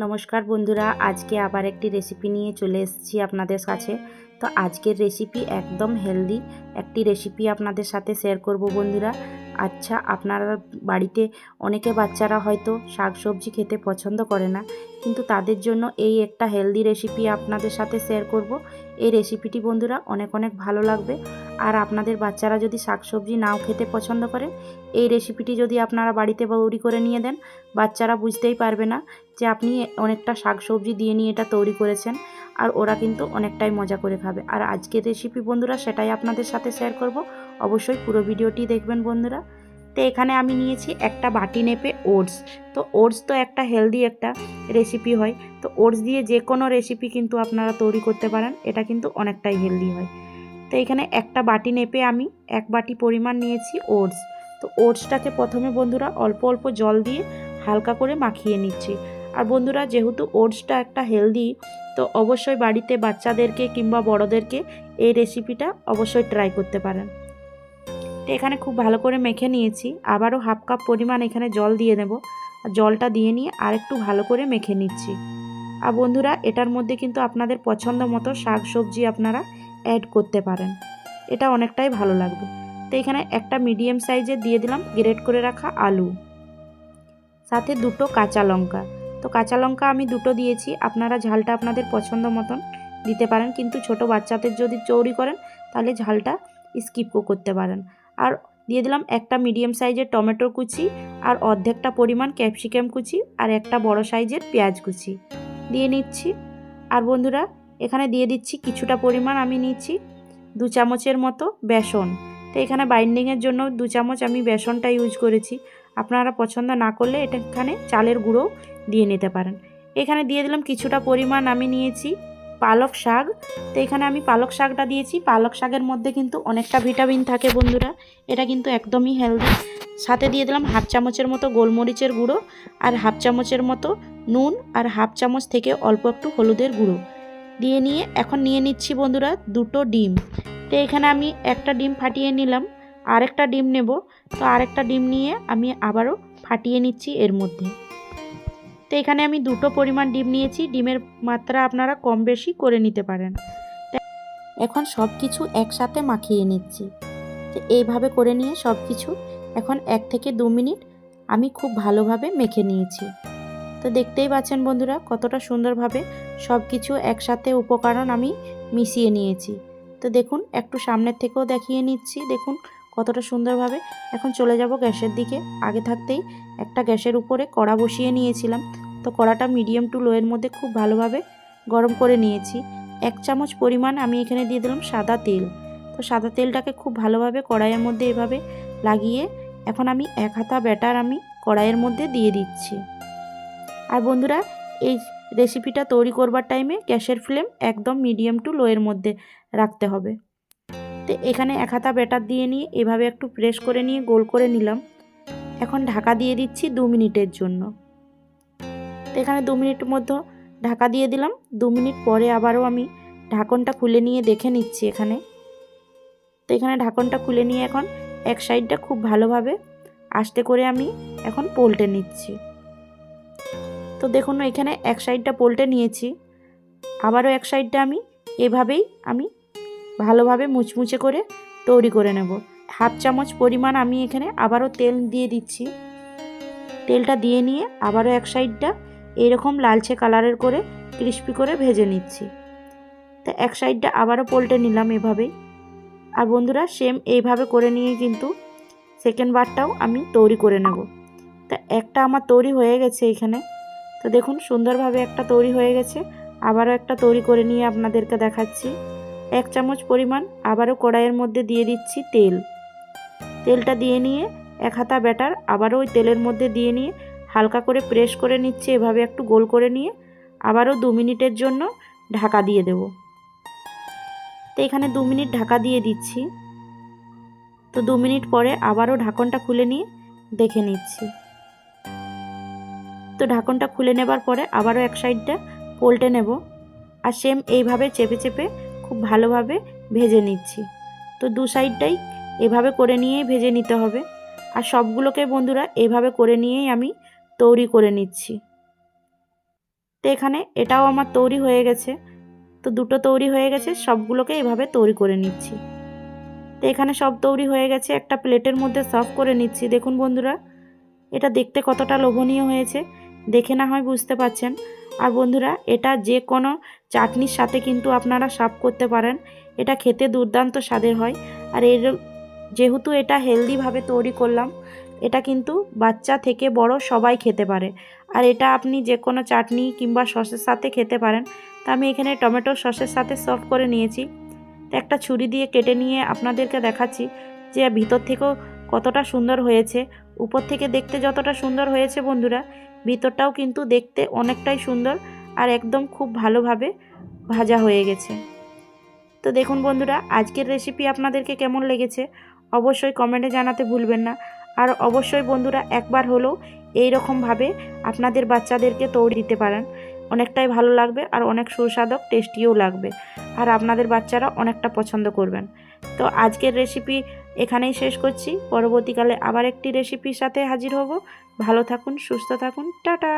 নমস্কার বন্ধুরা, আজকে আবার একটি রেসিপি নিয়ে চলে এসেছি আপনাদের কাছে। তো আজকের রেসিপি একদম হেলদি একটি রেসিপি আপনাদের সাথে শেয়ার করব বন্ধুরা। আচ্ছা, আপনারা বাড়িতে অনেকে বাচ্চারা হয়তো শাকসবজি খেতে পছন্দ করে না, কিন্তু তাদের জন্য এই একটা হেলদি রেসিপি আপনাদের সাথে শেয়ার করব। এই রেসিপিটি বন্ধুরা অনেক অনেক ভালো লাগবে। আর আপনাদের বাচ্চারা যদি শাকসবজি নাও খেতে পছন্দ করে, এই রেসিপিটি যদি আপনারা বাড়িতে তৈরি করে নিয়ে দেন, বাচ্চারা বুঝতেই পারবে না যে আপনি অনেকটা শাকসবজি দিয়ে নিয়ে এটা তৈরি করেছেন, আর ওরা কিন্তু অনেকটাই মজা করে খাবে। আর আজকের রেসিপি বন্ধুরা সেটাই আপনাদের সাথে শেয়ার করব। অবশ্যই পুরো ভিডিওটি দেখবেন বন্ধুরা। তো এখানে আমি নিয়েছি একটা বাটি নেপে ওটস। তো ওটস তো একটা হেলদি একটা রেসিপি হয়, তো ওটস দিয়ে যে কোনো রেসিপি কিন্তু আপনারা তৈরি করতে পারেন, এটা কিন্তু অনেকটাই হেলদি হয়। তো এখানে একটা বাটি নেপে আমি এক বাটি পরিমাণ নিয়েছি ওটস। তো ওটসটাকে প্রথমে বন্ধুরা অল্প অল্প জল দিয়ে হালকা করে মাখিয়ে নিচ্ছি। আর বন্ধুরা, যেহেতু ওটসটা একটা হেলদি, তো অবশ্যই বাড়িতে বাচ্চাদেরকে কিংবা বড়োদেরকে এই রেসিপিটা অবশ্যই ট্রাই করতে পারেন। তো এখানে খুব ভালো করে মেখে নিয়েছি। আবারও হাফ কাপ পরিমাণ এখানে জল দিয়ে নেব। আর জলটা দিয়ে নিয়ে আরেকটু ভালো করে মেখে নিচ্ছি। আর বন্ধুরা, এটার মধ্যে কিন্তু আপনাদের পছন্দ মতো শাক সবজি আপনারা অ্যাড করতে পারেন, এটা অনেকটাই ভালো লাগবে। তো এখানে একটা মিডিয়াম সাইজের দিয়ে দিলাম গ্রেট করে রাখা আলু, সাথে দুটো কাঁচা লঙ্কা। তো কাঁচা লঙ্কা আমি দুটো দিয়েছি, আপনারা ঝালটা আপনাদের পছন্দ মতন দিতে পারেন, কিন্তু ছোট বাচ্চাদের যদি তৈরি করেন তাহলে ঝালটা স্কিপও করতে পারেন। আর দিয়ে দিলাম একটা মিডিয়াম সাইজের টমেটোর কুচি, আর অর্ধেকটা পরিমাণ ক্যাপসিকাম কুচি, আর একটা বড় সাইজের পেঁয়াজ কুচি দিয়ে নিচ্ছি। আর বন্ধুরা, এখানে দিয়ে দিচ্ছি কিছুটা পরিমাণ, আমি নিচ্ছি 2 চামচের মতো বেসন। তো এখানে বাইন্ডিংয়ের জন্য 2 চামচ আমি বেসনটা ইউজ করেছি। আপনারা পছন্দ না করলে এটা এখানে চালের গুঁড়ো দিয়ে নিতে পারেন। এখানে দিয়ে দিলাম কিছুটা পরিমাণ, আমি নিয়েছি পালক শাক। তো এখানে আমি পালক শাকটা দিয়েছি। পালক শাকের মধ্যে কিন্তু অনেকটা ভিটামিন থাকে বন্ধুরা, এটা কিন্তু একদমই হেলদি। সাথে দিয়ে দিলাম হাফ চামচের মতো গোলমরিচের গুঁড়ো, আর হাফ চামচের মতো নুন, আর হাফ চামচ থেকে অল্প একটু হলুদের গুঁড়ো দিয়ে নিয়ে এখন নিয়ে নিচ্ছি বন্ধুরা দুটো ডিম। তো এখানে আমি একটা ডিম ফাটিয়ে নিলাম, আরেকটা ডিম নেব। তো আরেকটা ডিম নিয়ে আমি আবারও ফাটিয়ে নিচ্ছি এর মধ্যে। তো এখানে আমি দুটো পরিমাণ ডিম নিয়েছি, ডিমের মাত্রা আপনারা কম বেশি করে নিতে পারেন। এখন সব কিছু একসাথে মাখিয়ে নিচ্ছি। তো এইভাবে করে নিয়ে সব কিছু এখন 1 থেকে 2 মিনিট আমি খুব ভালোভাবে মেখে নিয়েছি। তো দেখতেই পাচ্ছেন বন্ধুরা কতটা সুন্দরভাবে সব কিছু একসাথে উপকরণ আমি মিশিয়ে নিয়েছি। তো দেখুন, একটু সামনের থেকেও দেখিয়ে নিচ্ছি, দেখুন কতটা সুন্দরভাবে। এখন চলে যাব গ্যাসের দিকে। আগে থাকতেই একটা গ্যাসের উপরে কড়া বসিয়ে নিয়েছিলাম। তো কড়াটা মিডিয়াম টু লোয়ের মধ্যে খুব ভালোভাবে গরম করে নিয়েছি। 1 চামচ পরিমাণ আমি এখানে দিয়ে দিলাম সাদা তেল। তো সাদা তেলটাকে খুব ভালোভাবে কড়াইয়ের মধ্যে এভাবে লাগিয়ে এখন আমি 1 হাতা ব্যাটার আমি কড়াইয়ের মধ্যে দিয়ে দিচ্ছি। আর বন্ধুরা, এই রেসিপিটা তৈরি করবার টাইমে গ্যাসের ফ্লেম একদম মিডিয়াম টু লোয়ের মধ্যে রাখতে হবে। তো এখানে 1 হাতা ব্যাটার দিয়ে নিয়ে এভাবে একটু প্রেস করে নিয়ে গোল করে নিলাম। এখন ঢাকা দিয়ে দিচ্ছি 2 মিনিটের জন্য। তো এখানে 2 মিনিটের মধ্যে ঢাকা দিয়ে দিলাম। 2 মিনিট পরে আবারও আমি ঢাকনটা খুলে নিয়ে দেখে নিচ্ছি এখানে। তো এখানে ঢাকনটা খুলে নিয়ে এখন এক সাইডটা খুব ভালোভাবে আস্তে করে আমি এখন পলটে নিচ্ছি। তো দেখুন, এখানে এক সাইডটা পলটে নিয়েছি, আবারও এক সাইডটা আমি এভাবেই আমি ভালোভাবে মুচমুচে করে তৈরি করে নেব। হাফ চামচ পরিমাণ আমি এখানে আবারও তেল দিয়ে দিচ্ছি। তেলটা দিয়ে নিয়ে আবারও এক সাইডটা এরকম লালচে কালারের করে ক্রিস্পি করে ভেজে নিচ্ছি। তো এক সাইডটা আবারও পলটে নিলাম এভাবেই। আর বন্ধুরা, সেম এইভাবে করে নিয়ে কিন্তু সেকেন্ড বারটাও আমি তৈরি করে নেব। তা একটা আমার তৈরি হয়ে গেছে এখানে। তো দেখুন সুন্দরভাবে একটা তৈরি হয়ে গেছে। আবারও একটা তৈরি করে নিয়ে আপনাদেরকে দেখাচ্ছি। 1 চামচ পরিমাণ আবারও কড়াইয়ের মধ্যে দিয়ে দিচ্ছি তেল। তেলটা দিয়ে নিয়ে 1 হাতা ব্যাটার আবারও ওই তেলের মধ্যে দিয়ে নিয়ে হালকা করে প্রেস করে নিচ্ছি, এভাবে একটু গোল করে নিয়ে আবারও 2 মিনিটের জন্য ঢাকা দিয়ে দেব। তো এখানে 2 মিনিট ঢাকা দিয়ে দিচ্ছি। তো 2 মিনিট পরে আবারও ঢাকনটা খুলে নিয়ে দেখে নিচ্ছি। তো ঢাকনটা খুলে নেবার পরে আবারও এক সাইডটা পলটে নেব, আর সেম এইভাবে চেপে চেপে খুব ভালোভাবে ভেজে নিচ্ছি। তো দু সাইডটাই এভাবে করে নিয়েই ভেজে নিতে হবে। আর সবগুলোকে বন্ধুরা এভাবে করে নিয়েই আমি তৈরি করে নিচ্ছি। এখানে এটাও আমার তৈরি হয়ে গেছে। তো দুটো তৈরি হয়ে গেছে, সবগুলোকে এভাবে তৈরি করে নিচ্ছি। তো এখানে সব তৈরি হয়ে গেছে, একটা প্লেটের মধ্যে সার্ভ করে নিচ্ছি। দেখুন বন্ধুরা, এটা দেখতে কতটা লোভনীয় হয়েছে, দেখে না হয় বুঝতে পারছেন। আর বন্ধুরা, এটা যে কোনো চাটনির সাথে কিন্তু আপনারা সার্ভ করতে পারেন। এটা খেতে দুর্দান্ত স্বাদের হয়। আর যেহেতু এটা হেলদিভাবে তৈরি করলাম, এটা কিন্তু বাচ্চা থেকে বড় সবাই খেতে পারে। আর এটা আপনি যে কোনো চাটনি কিংবা সসের সাথে খেতে পারেন। তো আমি এখানে টমেটো সসের সাথে সার্ভ করে নিয়েছি। তো একটা ছুরি দিয়ে কেটে নিয়ে আপনাদেরকে দেখাচ্ছি যে ভিতর থেকেও কতটা সুন্দর হয়েছে। উপর থেকে দেখতে যতটা সুন্দর হয়েছে বন্ধুরা, ভিতরটাও কিন্তু দেখতে অনেকটাই সুন্দর আর একদম খুব ভালোভাবে ভাজা হয়ে গেছে। তো দেখুন বন্ধুরা, আজকের রেসিপি আপনাদেরকে কেমন লেগেছে অবশ্যই কমেন্টে জানাতে ভুলবেন না। আর অবশ্যই বন্ধুরা, একবার হলেও এইরকমভাবে আপনাদের বাচ্চাদেরকে তৈরি দিতে পারেন, অনেকটাই ভালো লাগবে আর অনেক সুস্বাদু টেস্টিও লাগবে। আর আপনাদের বাচ্চারা অনেকটা পছন্দ করবেন। তো আজকের রেসিপি এখানেই শেষ করছি, পরবর্তীকালে আবার একটি রেসিপির সাথে হাজির হব। ভালো থাকুন, সুস্থ থাকুন, টাটা।